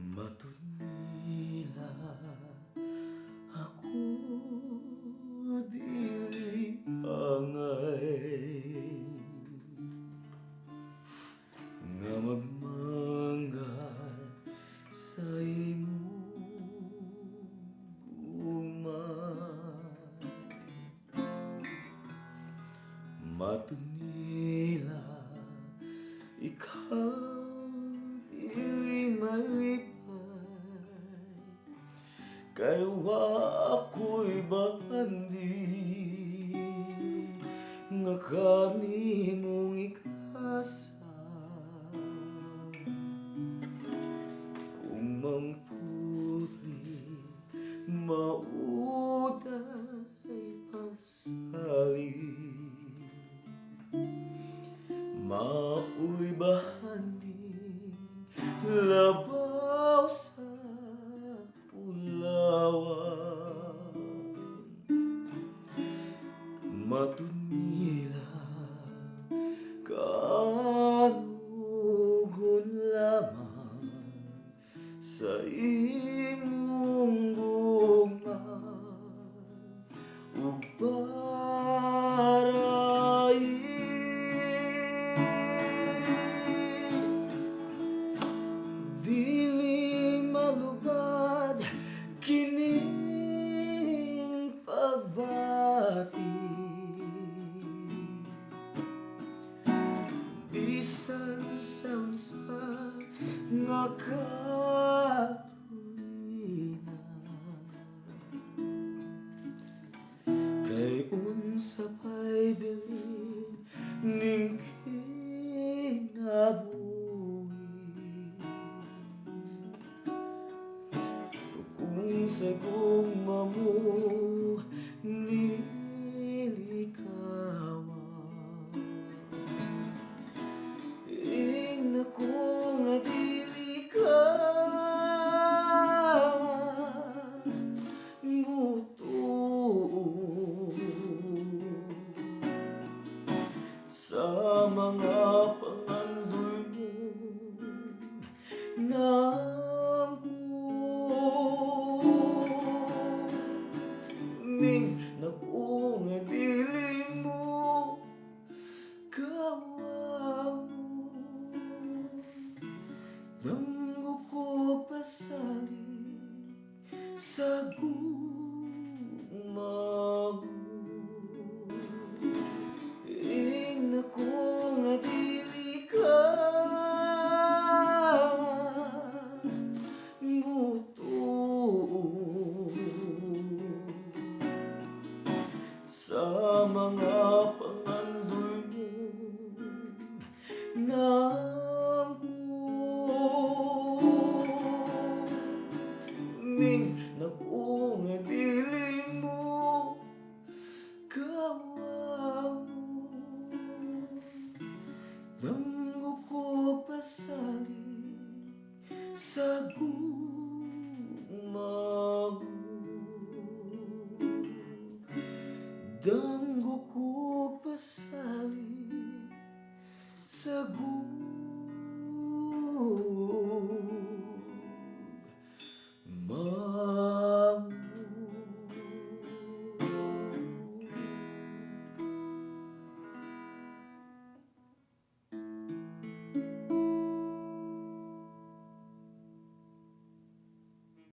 Matunila ako dili angay nga magmangay sa imong gumay. Matunila ikaw dili malipay, kay wa ako'y bandi nga kanimong ikasa. Kung mangpuli mauday pasali, mao'y bahandi labaw sa pulawan. Matunila kanugon lamang sa imong gumay ug dili malubad kining pagbati, bisan sa unsa nga katulinan. Kay unsa pa'y bilin ning kinabuhi, kung sa gugma mo nilikawan. Ingna ko nga dili ka mutuo sa mga pangandoy mo ning nako nga dili mo kawaw. Danggo ko pasalig sa gugma mo, ingna ko nga dili ka mutuo sa mga pangandoy mo ning nako nga dili mo kawaw. Danggo ko pasalig sa gugma mo, danggo ko pasalig sa gugma